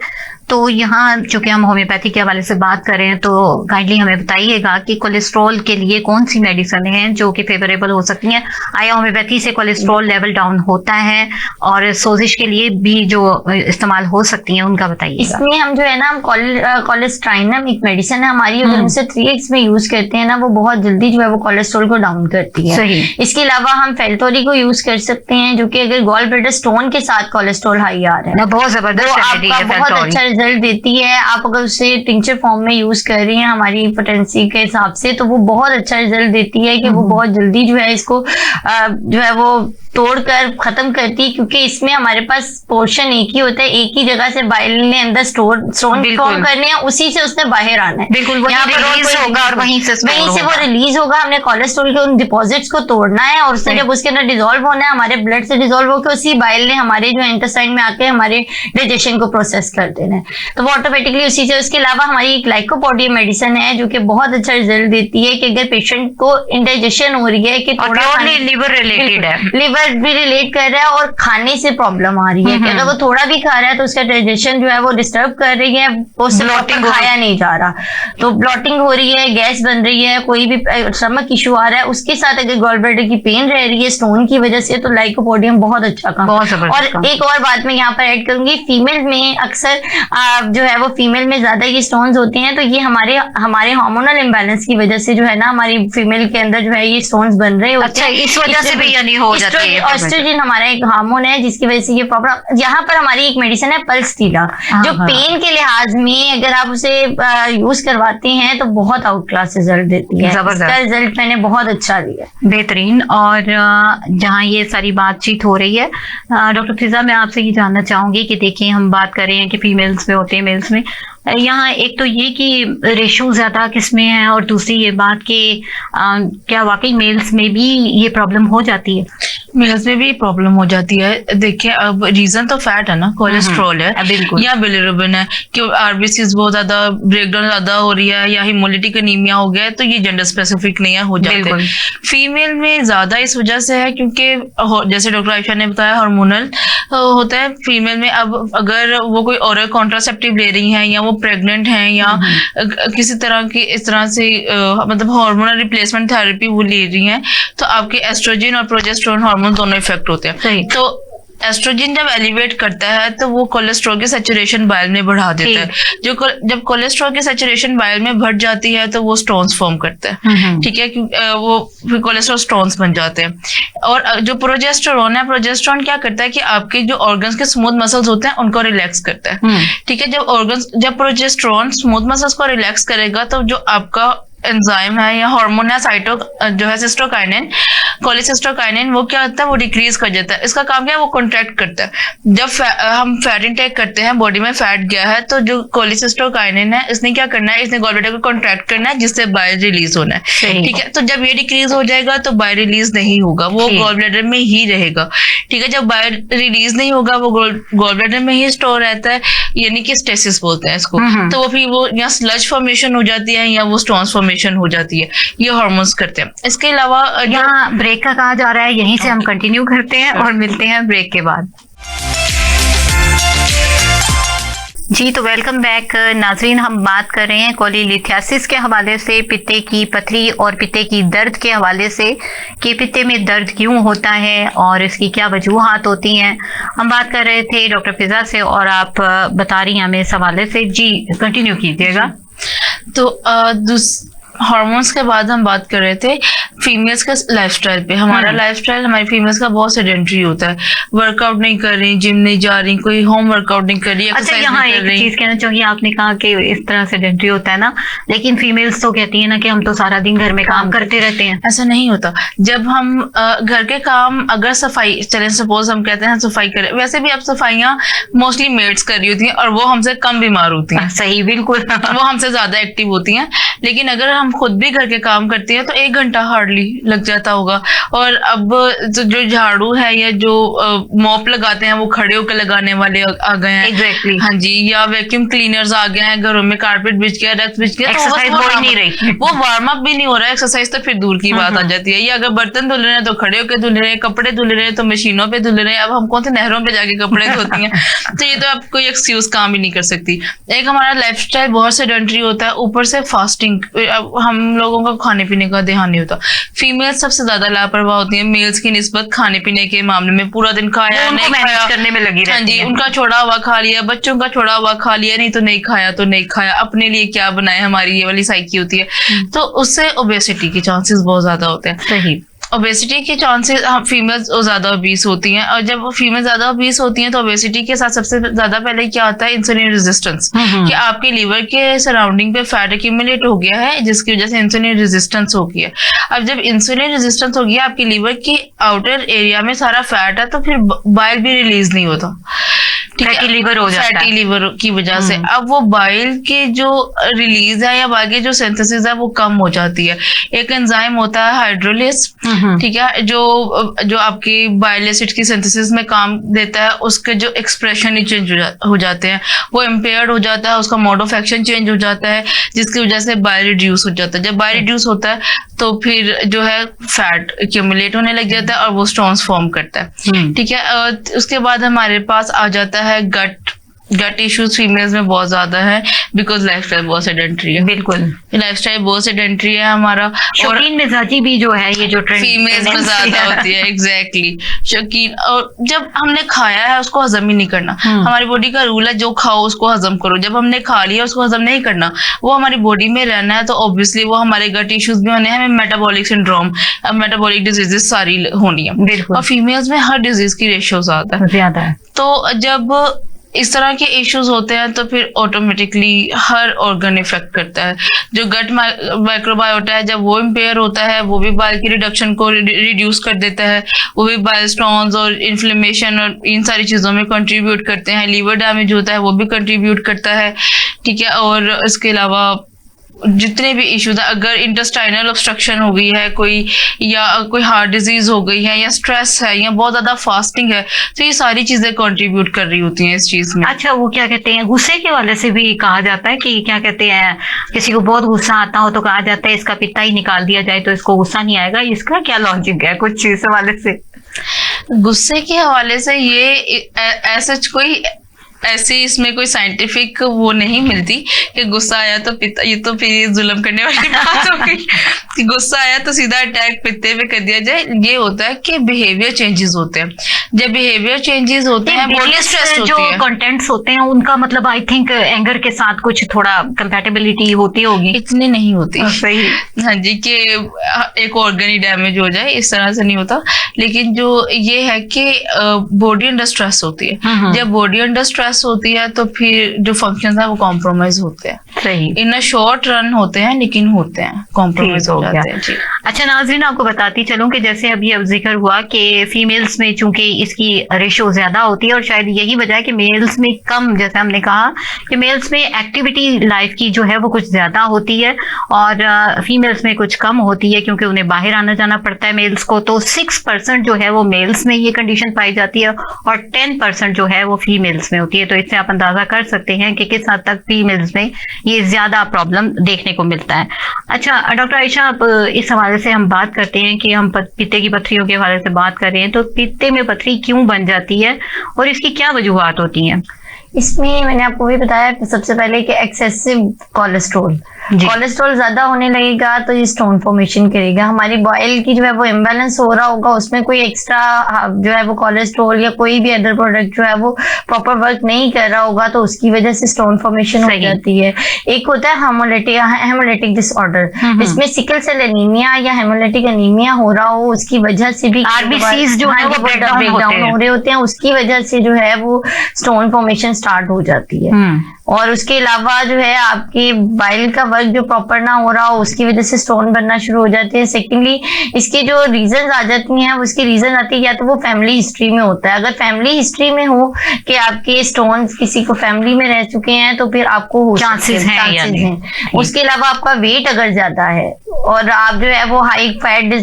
तो यहाँ चूंकि हम होम्योपैथी के हवाले से बात कर रहे हैं तो काइंडली हमें बताइएगा कि कोलेस्ट्रॉल के लिए कौन सी मेडिसिन हैं जो कि फेवरेबल हो सकती हैं। आया होम्योपैथी से कोलेस्ट्रॉल लेवल डाउन होता है, और सोजिश के लिए भी जो इस्तेमाल हो सकती हैं उनका बताइएगा। इसमें हम जो है ना, हम कोलेस्ट्राइनम एक मेडिसिन है हमारी, अगर हम उसे 3x में यूज करते हैं ना, वो बहुत जल्दी जो है वो कोलेस्ट्रॉल को डाउन करती है। सही। इसके अलावा हम फेल्टोरी को यूज कर सकते हैं, जो कि अगर गॉल ब्लैडर स्टोन के साथ कोलेस्ट्रॉल हाई आ रहा है, बहुत जबरदस्त आपका बहुत अच्छा रिजल्ट देती है। आप अगर उसे टिंचर फॉर्म में यूज कर रही हैं हमारी पोटेंसी के हिसाब से, तो वो बहुत अच्छा रिजल्ट देती है कि वो बहुत जल्दी जो है इसको जो है वो तोड़कर खत्म करती है, क्योंकि इसमें हमारे पास पोर्शन एक ही होता है, एक ही जगह से बाइल ने अंदर स्टोन फॉर्म करने हैं, उसी से उसने बाहर आना है। बिल्कुल, यहाँ पर रिलीज होगा और वहीं से वो रिलीज होगा। हमने कोलेस्ट्रॉल के उन डिपॉजिट्स को तोड़ना है, और उससे जब उसके अंदर डिजोल्व होना है, हमारे ब्लड से डिजोल्व होकर उसी बाइल ने हमारे जो इंटेस्टाइन में आके हमारे डाइजेशन को प्रोसेस कर देना है, तो वो ऑटोमेटिकली उसी से। उसके अलावा हमारी एक ग्लाइकोपोडियम मेडिसिन है जो कि बहुत अच्छा रिजल्ट देती है कि अगर पेशेंट को इंडाइजेशन हो रही है कि थोड़ा लिवर रिलेटेड है, लिवर भी रिलेट कर रहा है और खाने से प्रॉब्लम आ रही है कि अगर वो थोड़ा भी खा रहा है तो उसका डाइजेशन जो है वो डिस्टर्ब कर रही है, उससे ब्लॉटिंग खाया नहीं जा रहा, तो ब्लॉटिंग हो रही है, गैस बन रही है, कोई भी स्टमक इशू आ रहा है, उसके साथ अगर गॉल ब्लैडर की पेन रह रही है स्टोन की वजह से, तो लाइकोपोडियम बहुत अच्छा काम। और एक और बात मैं यहाँ पर ऐड करूंगी, फीमेल में अक्सर जो है वो फीमेल में ज्यादा ये स्टोन्स होते हैं, तो ये हमारे हार्मोनल इम्बैलेंस की वजह से जो है ना हमारी फीमेल के अंदर जो है ये स्टोन्स बन रहे होते हैं। इस वजह से भी यानी हो जाती है। एस्ट्रोजन हमारा एक हार्मोन है जिसकी वजह से ये प्रॉब्लम। यहाँ पर हमारी एक मेडिसिन है पल्स टीला, जो पेन के लिहाज में अगर आप उसे यूज करवाते हैं तो बहुत आउट क्लास रिजल्ट देती है। इसका रिजल्ट मैंने बहुत अच्छा दिया, बेहतरीन। और जहाँ ये सारी बातचीत हो रही है, डॉक्टर फिजा, मैं आपसे ये जानना चाहूंगी कि देखिए हम बात कर रहे हैं कि फीमेल्स में होते हैं, मेल्स में, यहाँ एक तो ये कि रेशो ज्यादा किसमें है, और दूसरी ये बात कि क्या वाकई मेल्स में भी ये प्रॉब्लम हो जाती है? मेल्स में भी प्रॉब्लम हो जाती है। देखिए, अब रीजन तो फैट है ना, कोलेस्ट्रॉल है या बिलिरुबिन है, कि आरबीसीज बहुत ज्यादा ब्रेकडाउन ज्यादा हो रही है, या हिमोलिटिक एनीमिया हो गया है, तो ये जेंडर स्पेसिफिक नहीं है, हो जाते हैं। फीमेल में ज्यादा इस वजह से है क्योंकि जैसे डॉक्टर आयशा ने बताया हार्मोनल होता है फीमेल में। अब अगर वो कोई ओरल कॉन्ट्रासेप्टिव ले रही हैं, या वो प्रेग्नेंट हैं, या किसी तरह की इस तरह से मतलब हार्मोनल रिप्लेसमेंट थेरेपी वो ले रही हैं, तो आपके एस्ट्रोजन और प्रोजेस्टेरोन हार्मोन दोनों इफेक्ट होते हैं। तो एस्ट्रोजन जब एलिवेट करता है तो वो कोलेस्ट्रॉल की सैचुरेशन बाइल में बढ़ा देता है। जब कोलेस्ट्रॉल की सैचुरेशन बाइल में बढ़ जाती है तो वो स्टोन्स फॉर्म करता है, ठीक है, क्योंकि वो फिर कोलेस्ट्रॉल स्टोन्स बन जाते हैं। और जो प्रोजेस्टेरोन है, प्रोजेस्टेरोन क्या करता है कि आपके जो ऑर्गन्स के स्मूथ मसल्स होते हैं उनको रिलैक्स करता है, ठीक है। जब प्रोजेस्टेरोन स्मूथ मसल्स को रिलैक्स करेगा तो जो आपका एंजाइम है या हार्मोन है जो है सिस्टोकाइनिन, कोलिसिस्टोकाइनिन, वो क्या होता है, वो डिक्रीज कर देता है। इसका काम क्या है, वो कॉन्ट्रैक्ट करता है। जब हम फैट इंटेक करते हैं, बॉडी में फैट गया है, तो जो कोलिसिस्टोकाइनिन है इसने क्या करना है, इसने गॉल ब्लैडर को कॉन्ट्रैक्ट करना है जिससे बाइल रिलीज होना है, ठीक है। तो जब ये डिक्रीज हो जाएगा तो बाइल रिलीज नहीं होगा, वो गॉल ब्लैडर में ही रहेगा, ठीक है। जब बाइल रिलीज नहीं होगा, वो गॉल ब्लैडर में ही स्टोर रहता है, यानी कि स्टेसिस बोलते हैं इसको। तो वो फिर वो या स्लज फॉर्मेशन हो जाती है या वो स्टोन्स फॉर्मेशन हो जाती है, ये हार्मोन्स करते हैं। इसके अलावा यहाँ ब्रेक का कहा जा रहा है, यहीं से हम कंटिन्यू करते हैं और मिलते हैं ब्रेक के बाद। जी तो वेलकम बैक नाजरीन, हम बात कर रहे हैं कोलीलिथियासिस के हवाले से, पित्ते की पथरी और पित्ते की दर्द के हवाले से कि पित्ते में दर्द क्यों होता है और इसकी क्या वजूहात होती हैं। हम बात कर रहे थे डॉक्टर फिजा से और आप बता रही हैं हमें इस हवाले से। जी कंटिन्यू कीजिएगा। तो हार्मोन्स के बाद हम बात कर रहे थे फीमेल्स का लाइफस्टाइल पे, हमारा लाइफस्टाइल हमारी फीमेल्स का बहुत सेडेंटरी होता है, वर्कआउट नहीं कर रही, जिम नहीं जा रही, कोई होम वर्कआउट नहीं कर रही, अच्छा, एक्सरसाइज यहाँ नहीं कर एक रही। चीज कहना चाहिए, आपने कहा कि इस तरह से सेडेंटरी होता है ना, लेकिन फीमेल्स तो कहती है ना कि हम तो सारा दिन घर में काम करते रहते हैं। ऐसा नहीं होता। जब हम घर के काम, अगर सफाई, चलें सपोज हम कहते हैं सफाई करें, वैसे भी अब सफाइयाँ मोस्टली मेड्स कर रही होती हैं और वो हमसे कम बीमार होती हैं। सही, बिल्कुल। वो हमसे ज्यादा एक्टिव होती हैं। लेकिन अगर हम खुद भी घर के काम करती हैं तो 1 घंटा हार्डली लग जाता होगा। और अब जो झाड़ू है या जो मॉप लगाते हैं वो खड़े होकर लगाने वाले आ गए हैं। एग्जैक्टली। हाँ जी, या वैक्यूम क्लीनर्स आ गए हैं, घरों में कारपेट बिछ गया, डस्ट बिछ गया, एक्सरसाइज हो ही नहीं रही। वो वार्म अप भी नहीं हो रहा है, एक्सरसाइज तो फिर दूर की बात आ जाती है। या अगर बर्तन धुल रहे हैं तो खड़े होकर धुल रहे हैं, कपड़े धुल रहे हैं तो मशीनों पे धुल रहे हैं। अब हम कौन से नहरों पे जाके कपड़े धोती हैं? तो ये तो आप कोई एक्सक्यूज काम ही नहीं कर सकती। एक हमारा लाइफस्टाइल बहुत सेडेंटरी होता है, ऊपर से फास्टिंग, हम लोगों का खाने पीने का ध्यान नहीं होता। फीमेल सबसे ज्यादा लापरवाह होती है मेल्स की निस्बत खाने पीने के मामले में। पूरा दिन खाया नहीं खाया करने में लगी रहती है। हाँ जी, उनका छोड़ा हुआ खा लिया, बच्चों का छोड़ा हुआ खा लिया, नहीं तो नहीं खाया तो नहीं खाया, अपने लिए क्या बनाए, हमारी ये वाली साइकी होती है। तो उससे ओबेसिटी के चांसेस बहुत ज्यादा होते हैं। सही। ओबेसिटी के चांसेस, फीमेल्स ज्यादा ओबीस होती हैं, और जब फीमेल ज्यादा ओबीस होती हैं तो ओबेसिटी के साथ सबसे ज्यादा पहले क्या आता है? इंसुलिन रेजिस्टेंस, कि आपके लीवर के सराउंडिंग पे फैट एक्यूमुलेट हो गया है, जिसकी वजह से इंसुलिन रेजिस्टेंस हो गया है। अब जब इंसुलिन रेजिस्टेंस हो गया, आपके लीवर की आउटर एरिया में सारा फैट है, तो फिर बाइल भी रिलीज नहीं होता, फैटी लीवर हो जाता है। फैटी लीवर की वजह से अब वो बाइल के जो रिलीज है या बाकी जो सिंथेसिस है वो कम हो जाती है। एक एंजाइम होता है हाइड्रोलिस, ठीक है, जो आपकी बाइल एसिड की सिंथेसिस में काम देता है, उसके जो एक्सप्रेशन ही चेंज हो जाते हैं, वो इम्पेयर्ड हो जाता है, उसका मोड ऑफ एक्शन चेंज हो जाता है, जिसकी वजह से बाइल रिड्यूस हो जाता है। जब बाइल रिड्यूस होता है तो फिर जो है फैट एक्यूमुलेट होने लग जाता है और वो स्टोन्स फॉर्म करता है, ठीक है। उसके बाद हमारे पास आ जाता है गट इश्यूज फीमेल्स में बहुत ज्यादा है, बिकॉज लाइफस्टाइल बहुत सेडेंटरी है। बिल्कुल, लाइफस्टाइल बहुत सेडेंटरी है हमारा। शौकीन मिजाजी भी जो है, ये जो ट्रेंड फीमेल्स में ज्यादा होती है, एग्जैक्टली शौकीन। और जब हमने खाया है उसको हजम ही नहीं करना। हमारी बॉडी का रूल है जो खाओ उसको हजम करो। जब हमने खा लिया उसको हजम नहीं करना, वो हमारी बॉडी में रहना है, तो ऑब्वियसली वो हमारे गट इश्यूज भी होने हैं, हमें मेटाबॉलिक सिंड्रोम, मेटाबॉलिक डिजीजेस सारी होनी है। और फीमेल्स में हर डिजीज की रेशियो ज्यादा है। तो जब इस तरह के इश्यूज होते हैं तो फिर ऑटोमेटिकली हर ऑर्गन इफेक्ट करता है। जो गट माइक्रोबायोटा है, जब वो इम्पेयर होता है, वो भी बाइल की रिडक्शन को रिड्यूस कर देता है, वो भी बाइल स्टोन्स और इन्फ्लेमेशन और इन सारी चीजों में कंट्रीब्यूट करते हैं। लीवर डैमेज होता है, वो भी कंट्रीब्यूट करता है, ठीक है। और इसके अलावा जितने भी इश्यूज है, अगर इंटेस्टाइनल ऑब्स्ट्रक्शन हो गई है कोई, या कोई हार्ट डिजीज हो गई है, या स्ट्रेस है, या बहुत ज्यादा फास्टिंग है, तो ये सारी चीजें कंट्रीब्यूट कर रही होती हैं इस चीज में। अच्छा, वो क्या कहते हैं, गुस्से के वाले से भी कहा जाता है कि क्या कहते हैं, किसी को बहुत गुस्सा आता हो तो कहा जाता है इसका पित्ता ही निकाल दिया जाए तो इसको गुस्सा नहीं आएगा। इसका क्या लॉजिक है कुछ इस हवाले से? गुस्से के हवाले से ये ऐसा कोई ऐसी इसमें कोई साइंटिफिक वो नहीं मिलती कि गुस्सा आया तो पिता, ये तो फिर जुल्म करने वाली बात होगी कि गुस्सा आया तो सीधा अटैक पित्ते पे कर दिया जाए। ये होता है कि बिहेवियर चेंजेस होते हैं। जब बिहेवियर चेंजेस होते हैं, बॉडी स्ट्रेस होती है, जो कंटेंट्स होते हैं उनका मतलब आई थिंक एंगर के साथ कुछ थोड़ा कंपैटिबिलिटी होती होगी। इतनी नहीं होती। सही। हाँ जी, कि एक ऑर्गन ही डैमेज हो जाए, इस तरह से नहीं होता। लेकिन जो ये है कि बॉडी अंडर स्ट्रेस होती है। जब बॉडी अंडर स्ट्रेस होती है तो फिर जो फंक्शंस है वो कॉम्प्रोमाइज होते हैं। सही। इन अ शॉर्ट रन होते हैं, लेकिन होते हैं, कॉम्प्रोमाइज हो जाते हैं। जी। अच्छा नाज़रीन, आपको बताती चलूं कि जैसे अभी अब जिक्र हुआ कि फीमेल्स में चूंकि इसकी रेशो ज्यादा होती है, और शायद यही वजह है कि मेल्स में कम, जैसे हमने कहा कि मेल्स में एक्टिविटी लाइफ की जो है वो कुछ ज्यादा होती है और फीमेल्स में कुछ कम होती है, क्योंकि उन्हें बाहर आना जाना पड़ता है मेल्स को। तो 6% जो है वो मेल्स में ये कंडीशन पाई जाती है और 10% जो है वो फीमेल्स में होती है। तो इससे आप अंदाजा कर सकते हैं कि किस हद तक फीमेल्स में ये ज्यादा प्रॉब्लम देखने को मिलता है। अच्छा डॉक्टर आयशा, आप इस हवाले से हम बात करते हैं कि हम पित्ते की पत्थरियों के हवाले से बात कर रहे हैं, तो पित्ते में पत्थरी क्यों बन जाती है और इसकी क्या वजूहात होती हैं? इसमें मैंने आपको भी बताया सबसे पहले कि एक्सेसिव कोलेस्ट्रोल, कोलेस्ट्रॉल ज्यादा होने लगेगा तो ये स्टोन फॉर्मेशन करेगा। हमारी बॉइल की जो है वो इम्बैलेंस हो रहा होगा, उसमें कोई एक्स्ट्रा जो है वो कोलेस्ट्रॉल या कोई भी अदर प्रोडक्ट जो है वो प्रॉपर वर्क नहीं कर रहा होगा, तो उसकी वजह से स्टोन फॉर्मेशन हो जाती है। एक होता है हेमोलिटिक डिसऑर्डर, इसमें सिकल सेल एनीमिया या हेमोलिटिक एनीमिया हो रहा हो, उसकी वजह से भी आरबीसीज जो है वो ब्रेकडाउन हो रहे होते हैं, उसकी वजह से जो है वो स्टोन फॉर्मेशन स्टार्ट हो जाती है। और उसके अलावा जो है आपकी बाइल का वर्क जो प्रॉपर ना हो रहा हो, उसकी वजह से स्टोन बनना शुरू हो जाते हैं। सेकेंडली इसके जो रीजन आ जाती हैं, उसकी रीजन आती है या तो वो फैमिली हिस्ट्री में होता है। अगर फैमिली हिस्ट्री में हो कि आपके स्टोन किसी को फैमिली में रह चुके हैं तो फिर आपको चांसेस हैं। उसके अलावा आपका वेट अगर ज्यादा है और आप जो है वो हाई फैट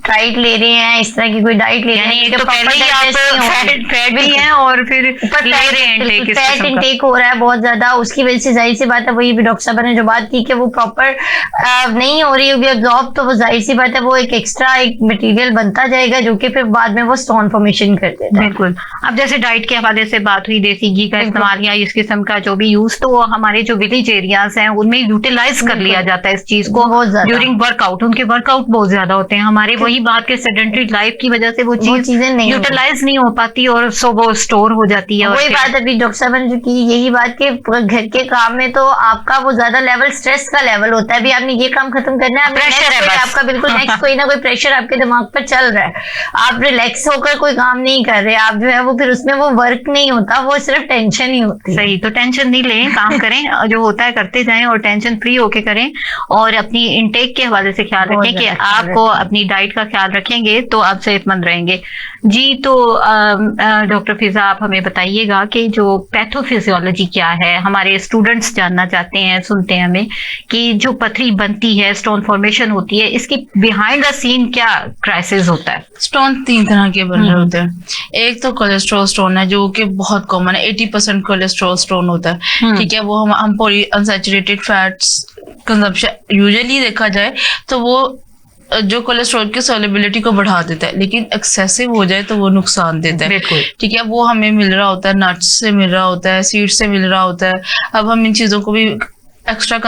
डाइट ले रहे हैं, इस तरह की कोई डाइट ले रहे हैं तो पहले ही आप फैट भी हैं और फिर फैट इनटेक हो रहा है बहुत ज्यादा, उसकी वजह से जाहिर सी बात है वही भी डॉक्टर साहब ने जो बात की कि वो प्रॉपर नहीं हो रही होगी एब्जॉर्ब, तो वो जाहिर सी बात है वो एक एक्स्ट्रा एक मटेरियल बनता जाएगा जो कि फिर बाद में वो स्टोन फॉर्मेशन कर देता है। बिल्कुल। अब जैसे डाइट के हवाले से बात हुई, देसी घी का इस्तेमाल या इस किस्म का जो भी यूज, तो हमारे जो विलेज एरियाज हैं उनमें यूटिलाइज कर लिया जाता है इस चीज को ड्यूरिंग वर्कआउट। उनके वर्कआउट बहुत ज्यादा होते हैं, हमारे वही बात के सेडेंटरी लाइफ की वजह से वो चीजें नहीं यूटिलाइज नहीं हो पाती और सो वो स्टोर हो जाती है। वही बात अभी डॉक्टर साहब ने जो की, यही बात के घर के काम में तो आपका वो ज्यादा लेवल स्ट्रेस का लेवल होता है, अभी आपने ये काम खत्म करना है, प्रेशर है आपका बिल्कुल नेक्स्ट कोई ना कोई प्रेशर आपके दिमाग पर चल रहा है, आप रिलैक्स होकर कोई काम नहीं कर रहे, आप जो है वो फिर उसमें वो वर्क नहीं होता, वो सिर्फ टेंशन ही होती है। सही, तो टेंशन नहीं लें, काम करें, जो होता है करते जाएं और टेंशन फ्री होके करें और अपनी इंटेक के हवाले से ख्याल रखें कि आपको अपनी डाइट का ख्याल रखेंगे तो आप सेहतमंद रहेंगे। जी, तो डॉक्टर फिजा आप हमें बताइएगा कि जो पैथोफिजियोलॉजी क्या है, हमारे स्टूडेंट्स जानना चाहते हैं, सुनते हैं हमें कि जो पथरी बनती है, स्टोन फॉर्मेशन होती है, इसकी बिहाइंड द सीन क्या क्राइसिस होता है? स्टोन 3 तरह के बन रहे होते हैं। एक तो कोलेस्ट्रॉल स्टोन है जो कि बहुत कॉमन है, 80% कोलेस्ट्रॉल स्टोन होता है, ठीक है। वो हम poly unsaturated fats consumption usually देखा जाए तो वो जो कोलेस्ट्रॉल की सोलिबिलिटी को बढ़ा देता है, लेकिन एक्सेसिव हो जाए तो वो नुकसान देता है, ठीक है। वो हमें मिल रहा होता है, नट्स से मिल रहा होता है, सीड्स से मिल रहा होता है। अब हम इन चीजों को भी एक्स्ट्रा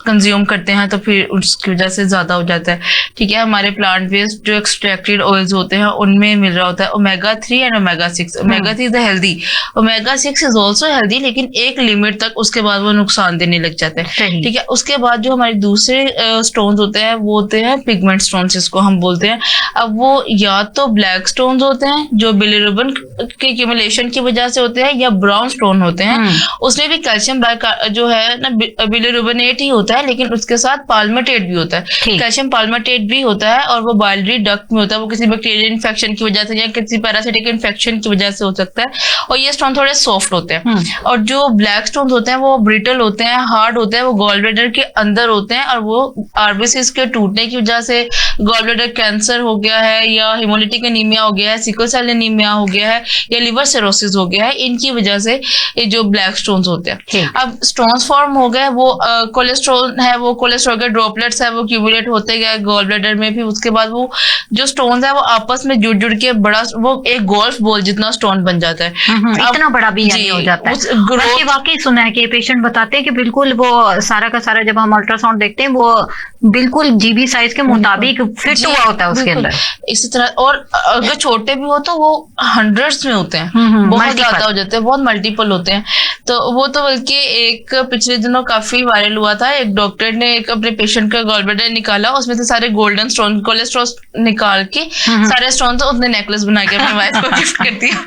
कंज्यूम करते हैं तो फिर उसकी वजह से ज्यादा हो जाता है, ठीक है। हमारे प्लांट बेस्ड जो एक्सट्रैक्टेड ऑयल्स होते हैं उनमें मिल रहा होता है omega 3 and omega 6। Omega 3 is healthy, omega 6 is also healthy, लेकिन एक लिमिट तक, उसके बाद वो नुकसान देने लग जाता है, ठीक है। उसके बाद जो हमारे दूसरे स्टोन्स होते हैं वो होते हैं पिगमेंट स्टोन्स, जिसको हम बोलते हैं। अब वो या तो ब्लैक स्टोन्स होते हैं जो बिलिरुबिन के एक्यूमुलेशन की वजह से होते हैं, या ब्राउन स्टोन होते हैं। उसमें भी कैल्शियम जो है ना बिलिरुबिनेट ही होता है, लेकिन उसके साथ पाल्मेटेट भी होता है, कैल्शियम पाल्मेटेट भी होता है, और वो बाइलरी डक्ट में होता है। वो किसी बैक्टीरियल इन्फेक्शन की वजह से या किसी पैरासिटिक इन्फेक्शन की वजह से हो सकता है, और ये स्टोन थोड़े सॉफ्ट होते हैं। और जो ब्लैक स्टोन होते हैं वो ब्रिटल होते हैं, हार्ड होते हैं, वो गॉल ब्लैडर के अंदर होते हैं, और वो आरबीसीज के टूटने की वजह से गॉल ब्लैडर कैंसर हो गया है, या हिमोलिटिक एनीमिया हो गया है, सिकल सेल एनीमिया हो गया है, या लिवर सिरोसिस हो गया है, इनकी वजह से ये जो ब्लैक स्टोन्स होते हैं। अब स्टोन्स फॉर्म हो गए, वो कोलेस्ट्रॉल है, वो कोलेस्ट्रॉल के ड्रॉपलेट्स है, वो क्यूमुलेट होते गए गॉल ब्लैडर में भी। उसके बाद वो जो स्टोन्स है वो आपस में जुड़ जुड़ के बड़ा, वो एक गोल्फ बॉल जितना स्टोन बन जाता है, इतना बड़ा भी हो जाता है। बल्कि वाकई सुना है कि पेशेंट बताते हैं कि बिल्कुल वो सारा का सारा जब हम अल्ट्रासाउंड देखते हैं वो बिल्कुल जीबी साइज के मुताबिक फिट हुआ होता है उसके अंदर। इसी तरह, और अगर छोटे भी हो तो वो हंड्रेड्स में होते हैं, बहुत ज्यादा हो जाते हैं, बहुत मल्टीपल होते हैं। तो वो तो बल्कि एक पिछले दिनों काफी वायरल हुआ था, एक डॉक्टर ने एक अपने पेशेंट का गॉल ब्लैडर निकाला, उसमें से सारे गोल्डन स्टोन कोलेस्ट्रॉल निकाल के सारे स्टोन तो उसने नेकलेस बना के अपनी वाइफ को गिफ्ट कर दिया।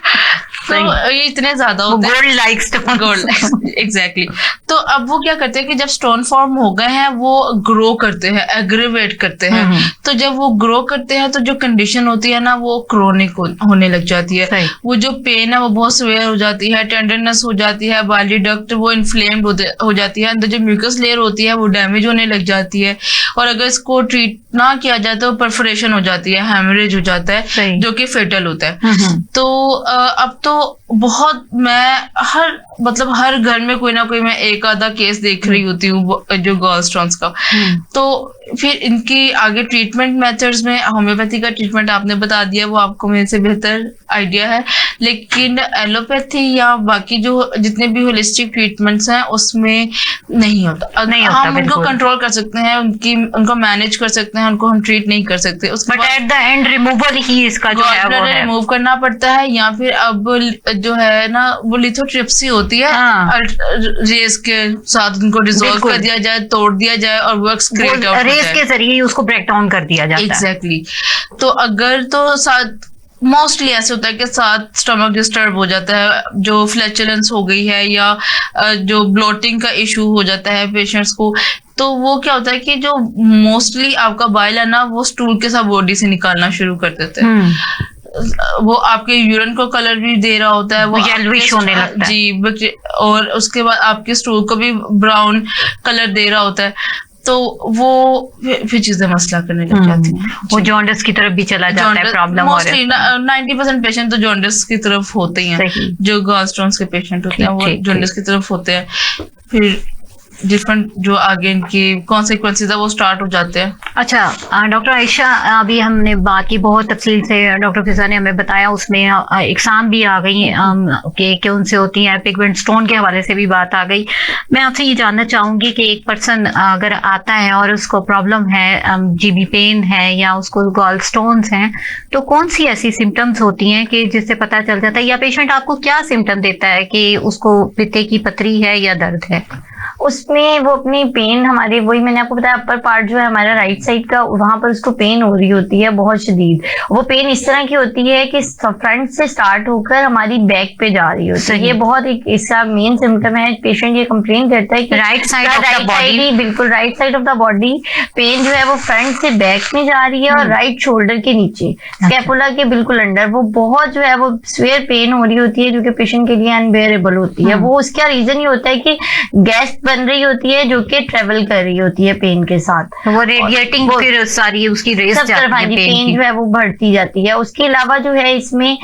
तो ये इतने ज्यादा होते हैं, gold like stone, gold exactly. तो अब वो क्या करते हैं कि जब स्टोन फॉर्म हो गए हैं वो ग्रो करते हैं, एग्रीवेट करते हैं। तो जब वो ग्रो करते हैं तो जो कंडीशन होती है ना वो क्रोनिक होने लग जाती है। वो जो पेन है वो बहुत सिवियर हो जाती है, टेंडरनेस हो जाती है, बाइलरी डक्ट वो इन्फ्लेम्ड हो जाती है, अंदर जो म्यूकस लेयर होती है वो डैमेज होने लग जाती है, और अगर इसको ट्रीट ना किया जाए तो परफोरेशन हो जाती है, हेमरेज हो जाता है, जो कि फेटल होता है। तो अब तो बहुत, मैं हर मतलब हर घर में कोई ना कोई मैं एक आधा केस देख रही होती हूँ जो गॉल स्टोन्स का। तो फिर इनकी आगे ट्रीटमेंट मेथड्स में होम्योपैथी का ट्रीटमेंट आपने बता दिया, वो आपको मेरे से बेहतर आइडिया है, लेकिन एलोपैथी या बाकी जो जितने भी होलिस्टिक ट्रीटमेंट्स हैं उसमें नहीं होता। हम उनको कंट्रोल कर सकते हैं, उनको मैनेज कर सकते हैं, उनको हम ट्रीट नहीं कर सकते। But at the end removal ही इसका जो है वो है, रिमूव करना पड़ता है, या फिर अब जो है ना वो लिथोट्रिप्सी होती है, रेस के साथ उनको डिसॉल्व कर दिया जाए, तोड़ दिया जाए और वो एक्सक्रीट आउट रेस के जरिए उसको ब्रेक डाउन कर दिया जाता है। एग्जैक्टली। तो अगर तो साथ मोस्टली ऐसे होता है कि साथ स्टमक डिस्टर्ब हो जाता है, जो फ्लैचुलेंस हो गई है या जो ब्लोटिंग का इशू हो जाता है पेशेंट्स को, तो वो क्या होता है कि जो मोस्टली आपका बाइल है ना वो स्टूल के साथ बॉडी से निकालना शुरू कर देते हैं। वो आपके यूरिन को कलर भी दे रहा होता है, वो येलोइश होने लगता है जी, और उसके बाद आपके स्टूल को भी ब्राउन कलर दे रहा होता है। तो वो फिर चीजें मसला करने लग जाती हैं, वो जॉन्डिस की तरफ भी चला जाता है प्रॉब्लम। मोस्टली 90% पेशेंट तो जॉन्डिस की तरफ होते ही हैं, जो गॉलस्टोन्स के पेशेंट होते हैं वो जॉन्डिस की तरफ होते हैं। फिर डिफरेंट जो आगे इनकी कॉन्सिक्वेंसेस है वो स्टार्ट हो जाते हैं। अच्छा डॉक्टर आयशा, अभी हमने बाकी बहुत तफसील से डॉक्टर फिजा ने हमें बताया, उसमें एग्जाम भी आ गई कि उनसे होती है, पिगमेंट स्टोन के हवाले से भी बात आ गई। मैं आपसे ये जानना चाहूंगी कि एक पर्सन अगर आता है और उसको प्रॉब्लम है, जीबी पेन है या उसको गॉल स्टोन्स हैं, तो कौन सी ऐसी सिम्टम्स होती हैं कि जिससे पता चल जाता है, या पेशेंट आपको क्या सिम्टम देता है कि उसको पित्ते की पथरी है या दर्द है? उसमें वो अपनी पेन, हमारे वही मैंने आपको बताया अपर पार्ट जो है हमारा राइट साइड का, वहां पर उसको पेन हो रही होती है बहुत शदीद। वो पेन इस तरह की होती है कि फ्रंट से स्टार्ट होकर हमारी बैक पे जा रही होती है। ये बहुत एक इसका मेन सिम्टम है। पेशेंट ये कंप्लेन करता है कि right side of the body, बिल्कुल right side of the body pain जो है वो फ्रंट से बैक में जा रही है और राइट शोल्डर के नीचे स्कैपुला के बिल्कुल अंडर वो बहुत जो है वो स्वेयर पेन हो रही होती है, जो कि पेशेंट के लिए अनबेयरेबल होती है। वो उसका रीजन ये होता है कि गैस बन रही होती है जो कि ट्रेवल कर रही होती है पेन के साथ, वो रेडिएटिंग फिर सारी उसकी रेस जाती है, पेन जो है वो बढ़ती जाती है। उसके अलावा जो है इसमें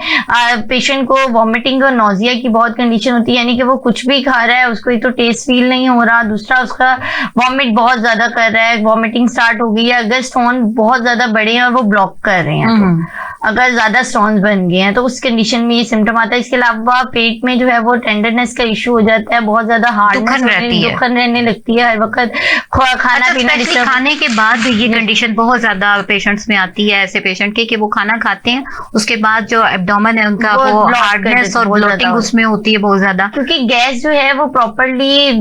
पेशेंट को वॉमिटिंग और नोजिया की बहुत कंडीशन होती है, यानी कि वो कुछ भी खा रहा है उसको एक तो टेस्ट फील नहीं हो रहा, दूसरा उसका वॉमिट बहुत ज्यादा कर रहा है, वॉमिटिंग स्टार्ट हो गई है अगर स्टोन बहुत ज्यादा बड़े हैं और वो ब्लॉक कर रहे हैं, तो अगर ज्यादा स्टोन्स बन गए हैं तो उस कंडीशन में ये सिम्टम आता है। इसके अलावा पेट में जो है वो टेंडरनेस का इशू हो जाता है, बहुत ज्यादा हार्डनेस दुखन रहने लगती है हर वक्त, खाना पीना डिस्टर्ब। खाने के बाद ये कंडीशन बहुत ज्यादा पेशेंट्स में आती है, ऐसे पेशेंट की कि वो खाना खाते हैं उसके बाद जो एब्डोमेन है उनका वो हार्डनेस और ब्लोटिंग उसमें होती है बहुत ज्यादा, क्योंकि गैस जो है वो प्रॉपरली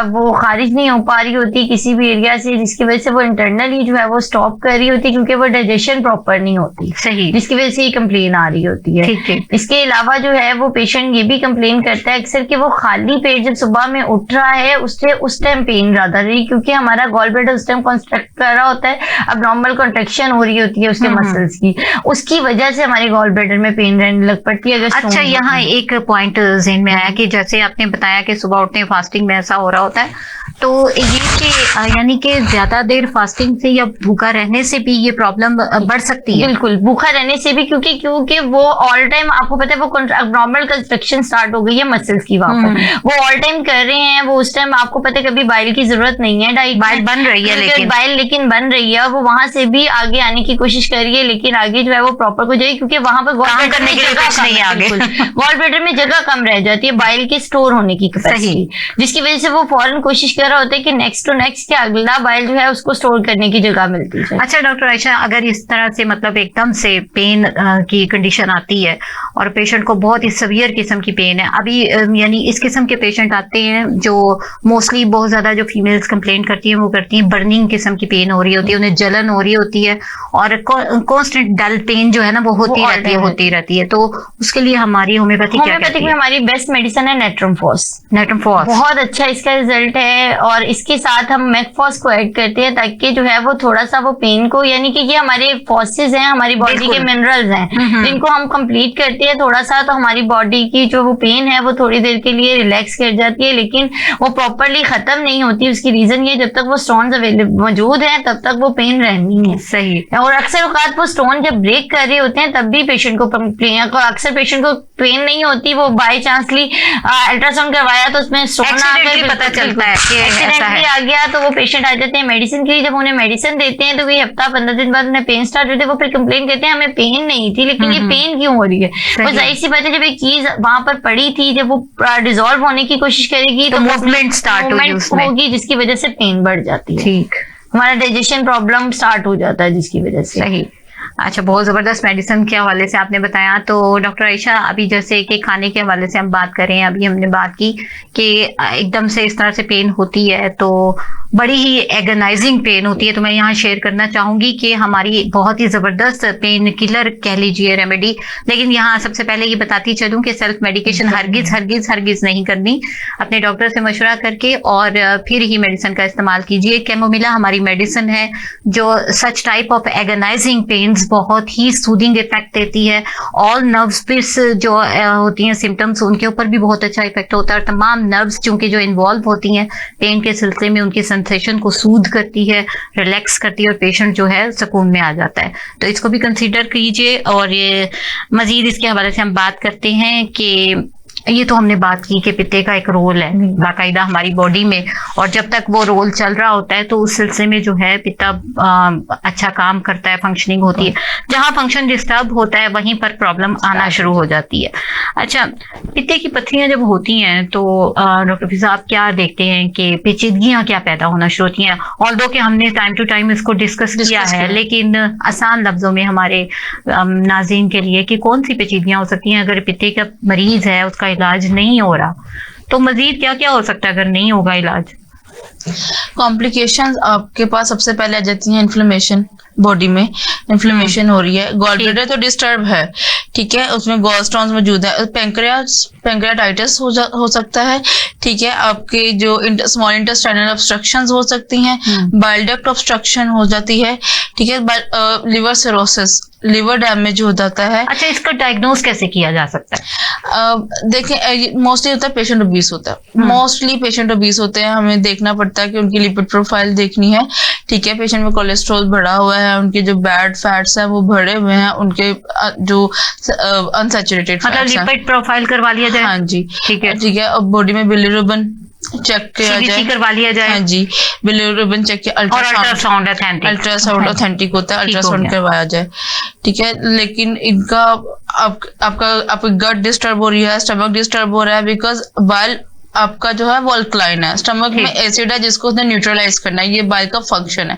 वो खारिज नहीं हो पा रही होती किसी भी एरिया से, जिसकी वजह से वो इंटरनली जो है वो स्टॉप कर रही होती है, क्योंकि वो डाइजेशन प्रॉपर नहीं होती, सही, जिसकी वजह से ये कंप्लेन आ रही होती है। इसके अलावा जो है वो पेशेंट ये भी कंप्लेन करता है अक्सर कि वो खाली पेट जब सुबह में उठ रहा है उससे उस टाइम पेन ज्यादा रही, क्योंकि हमारा गॉल ब्लैडर उस टाइम कॉन्स्ट्रक्ट कर रहा होता है, अब नॉर्मल कॉन्ट्रेक्शन हो रही होती है उसके मसल्स की, उसकी वजह से हमारे गॉल ब्लैडर में पेन रहने लग पड़ती है। अगर अच्छा, यहाँ एक पॉइंट ज़हन में आया कि जैसे आपने बताया कि सुबह उठते फास्टिंग में ऐसा हो रहा होता है, तो ये कि यानी कि ज्यादा देर फास्टिंग से या भूखा रहने से भी ये प्रॉब्लम बढ़ सकती है? बिल्कुल, भूखा रहने से भी, क्योंकि वो ऑल टाइम आपको पता है वो नॉर्मल कंस्ट्रक्शन स्टार्ट हो गई है मसल्स की, वहां पर वो ऑल टाइम कर रहे हैं, वो उस टाइम आपको पता है कभी बाइल की जरूरत नहीं है, डाइट बाइल बन रही है, लेकिन बन रही है, वो वहां से भी आगे आने की कोशिश कर रही है, लेकिन आगे जो है वो प्रॉपर हो जाएगी, क्योंकि वहां पर गॉल करने के लिए कुछ नहीं है आगे, गॉल ब्लैडर में जगह कम रह जाती है बाइल के स्टोर होने की कैपेसिटी, जिसकी वजह से वो फौरन कोशिश कर रहा होता है कि नेक्स्ट टू नेक्स्ट के अगला बाइल जो है उसको स्टोर करने की जगह मिलती है। अच्छा डॉक्टर आयशा, अगर इस तरह से मतलब एकदम से पेन की कंडीशन आती है और पेशेंट को बहुत ही सीवियर किस्म की पेन है, अभी यानी इस किस्म के पेशेंट आते हैं जो मोस्टली बहुत ज्यादा जो फीमेल्स कंप्लेंट करती हैं वो करती हैं बर्निंग किस्म की पेन हो रही होती है, उन्हें जलन हो रही होती है और कॉन्स्टेंट डल पेन जो है ना वो होती रहती है, तो उसके लिए हमारी होम्योपैथी क्या कहती है? में हमारी बेस्ट मेडिसिन है नेट्रमफॉस। बहुत अच्छा इसका रिजल्ट है, और इसके साथ हम मैकफॉस को ऐड करते हैं ताकि जो है वो थोड़ा सा वो पेन को, यानी कि ये हमारे फॉसेस हैं, हमारी बॉडी के मिनरल इंटरवल्स हैं जिनको हम कंप्लीट करते हैं थोड़ा सा, तो हमारी बॉडी की जो वो पेन है वो थोड़ी देर के लिए रिलैक्स कर जाती है, लेकिन वो प्रॉपरली खत्म नहीं होती। उसकी रीजन ये, जब तक वो स्टोन्स मौजूद हैं तब तक वो पेन रहनी है। सही। और अक्सर औकात वो स्टोन जब ब्रेक कर रहे होते हैं तब भी पेशेंट को अक्सर पेशेंट को पेन नहीं होती, वो बाय चांसली अल्ट्रासाउंड करवाया तो उसमें स्टोन आकर पता चलता है कि ऐसा है। आ गया तो वो पेशेंट आ जाते हैं मेडिसिन के लिए। जब उन्हें मेडिसिन देते हैं तो कोई हफ्ता 15 दिन बाद उन्हें पेन स्टार्ट होती है, वो फिर कंप्लेन करते हैं हमें पेन नहीं थी, लेकिन ये पेन क्यों हो रही है? वो जाहिर सी बात है, जब एक चीज वहां पर पड़ी थी, जब वो डिजॉल्व होने की कोशिश करेगी तो मूवमेंट स्टार्ट होगी जिसकी वजह से पेन बढ़ जाती है। ठीक, हमारा डाइजेशन प्रॉब्लम स्टार्ट हो जाता है जिसकी वजह से। सही। अच्छा, बहुत जबरदस्त मेडिसिन के हवाले से आपने बताया। तो डॉक्टर आयशा, अभी जैसे कि खाने के हवाले से हम बात करें, अभी हमने बात की कि एकदम से इस तरह से पेन होती है तो बड़ी ही एगनाइजिंग पेन होती है। तो मैं यहाँ शेयर करना चाहूंगी कि हमारी बहुत ही जबरदस्त पेन किलर कह लीजिए रेमेडी, लेकिन यहाँ सबसे पहले ये बताती चलूं कि सेल्फ मेडिकेशन हरगिज हरगिज हरगिज नहीं करनी। अपने डॉक्टर से मशवरा करके और फिर ही मेडिसिन का इस्तेमाल कीजिए। कैमोमिला हमारी मेडिसिन है जो सच टाइप ऑफ एगनाइजिंग पेन बहुत ही सूदिंग इफेक्ट देती है। ऑल नर्व्स पे जो होती हैं सिम्टम्स, उनके ऊपर भी बहुत अच्छा इफेक्ट होता है। तमाम नर्व्स चूंकि जो इन्वॉल्व होती हैं पेन के सिलसिले में, उनकी सेंसेशन को सूद करती है, रिलैक्स करती है और पेशेंट जो है सुकून में आ जाता है। तो इसको भी कंसीडर कीजिए। और ये मजीद इसके हवाले से हम बात करते हैं कि ये तो हमने बात की कि पित्ते का एक रोल है बाकायदा हमारी बॉडी में, और जब तक वो रोल चल रहा होता है तो उस सिलसिले में जो है पित्ता अच्छा काम करता है, फंक्शनिंग होती है। जहां फंक्शन डिस्टर्ब होता है वहीं पर प्रॉब्लम आना शुरू हो जाती है। अच्छा, पित्ते की पथरियां जब होती हैं तो डॉक्टर फिजा आप क्या देखते हैं कि पेचीदगियां क्या पैदा होना शुरू होती हैं? ऑल्दो कि हमने टाइम टू टाइम इसको डिस्कस किया है, लेकिन आसान लफ्जों में हमारे नाज़रीन के लिए कि कौन सी पेचीदगियां हो सकती हैं अगर पित्ते का मरीज है, उसका इलाज नहीं हो रहा, तो मजीद क्या क्या हो सकता है अगर नहीं होगा इलाज? कॉम्प्लिकेशंस आपके पास सबसे पहले आ जाती हैं इन्फ्लेमेशन। बॉडी में इन्फ्लेमेशन हो रही है, गॉल ब्लैडर तो डिस्टर्ब है, ठीक है, उसमें गॉल स्टोन्स मौजूद है, पैंक्रियाटाइटिस हो सकता है, ठीक है, आपके जो स्मॉल इंटेस्टाइनल ऑब्स्ट्रक्शंस हो सकती हैं, बाइल डक्ट ऑब्स्ट्रक्शन हो जाती है, ठीक है, लिवर सिरोसिस, लिवर डैमेज हो जाता है। अच्छा, इसका डायग्नोज कैसे किया जा सकता है? देखें, मोस्टली होता है पेशेंट ओबीस होता है, मोस्टली पेशेंट ओबीस होते हैं। हमें देखना पड़ता है कि उनकी लिपिड प्रोफाइल देखनी है, ठीक है, पेशेंट में कोलेस्ट्रॉल बढ़ा हुआ है, उनके जो बैड फैट्स हैं वो बढ़े हुए हैं, उनके जो अनसैचुरेटेड मतलब लिपिड प्रोफाइल करवा लिया जाए। हाँ जी, ठीक है, ठीक है। और बॉडी में बिलिरुबिन चेक किया जाए, करवा लिया जाए। हाँ जी, बिलिरुबिन चेक किया, अल्ट्रासाउंड ऑथेंटिक होता है, अल्ट्रासाउंड करवाया जाए, ठीक है। लेकिन इनका आपका गट डिस्टर्ब हो रही है, स्टमक डिस्टर्ब हो रहा है, बिकॉज बाइल आपका जो है वो अल्कलाइन है, स्टमक में एसिड है जिसको उसने न्यूट्रलाइज करना है, ये बाइल का फंक्शन है।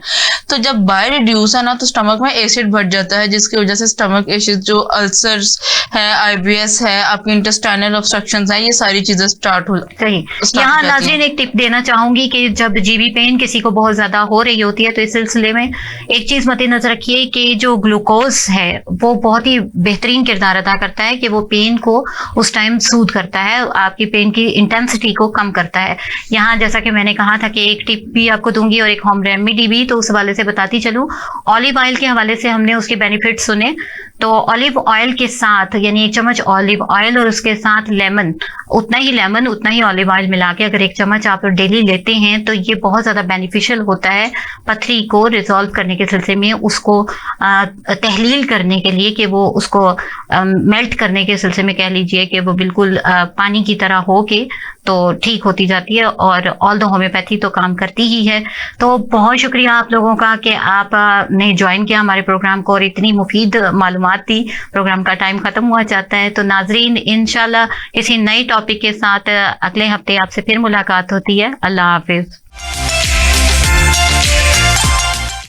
तो जब बाइल रिड्यूस है ना तो स्टमक में एसिड बढ़ जाता है, जिसकी वजह से स्टमक एसिड जो अल्सर्स है, आईबीएस है, आपकी इंटेस्टाइनल ऑब्स्ट्रक्शंस है, ये सारी चीजें स्टार्ट हो सही। यहाँ नाज़रीन एक टिप देना चाहूंगी कि जब जीबी पेन किसी को बहुत ज्यादा हो रही होती है तो इस सिलसिले में एक चीज मद्देनजर रखिए कि जो ग्लूकोज है वो बहुत ही बेहतरीन किरदार अदा करता है कि वो पेन को उस टाइम सूद करता है, आपकी पेन की इंटेंसिटी को कम करता है। यहाँ जैसा कि मैंने कहा था कि एक टिप भी आपको दूंगी और एक होम रेमेडी भी, तो उस हवाले से बताती चलूं। ऑलिव ऑयल के हवाले से हमने उसके बेनिफिट सुने, तो ऑलिव ऑयल के साथ यानी 1 चम्मच ऑलिव ऑयल और उसके साथ लेमन, उतना ही ऑलिव ऑयल मिला के अगर 1 चम्मच आप डेली लेते हैं तो ये बहुत ज्यादा बेनिफिशियल होता है पथरी को रिजॉल्व करने के सिलसिले में, उसको तहलील करने के लिए कि वो उसको मेल्ट करने के सिलसिले में कह लीजिए कि वो बिल्कुल पानी की तरह हो के तो ठीक होती जाती है। और ऑल द होम्योपैथी तो काम करती ही है। तो बहुत शुक्रिया आप लोगों का कि आप ने ज्वाइन किया हमारे प्रोग्राम को और इतनी मुफीद मालूमात दी। प्रोग्राम का टाइम खत्म हुआ चाहता है, तो नाजरीन इंशाल्लाह किसी नई टॉपिक के साथ अगले हफ्ते आपसे फिर मुलाकात होती है। अल्लाह हाफिज।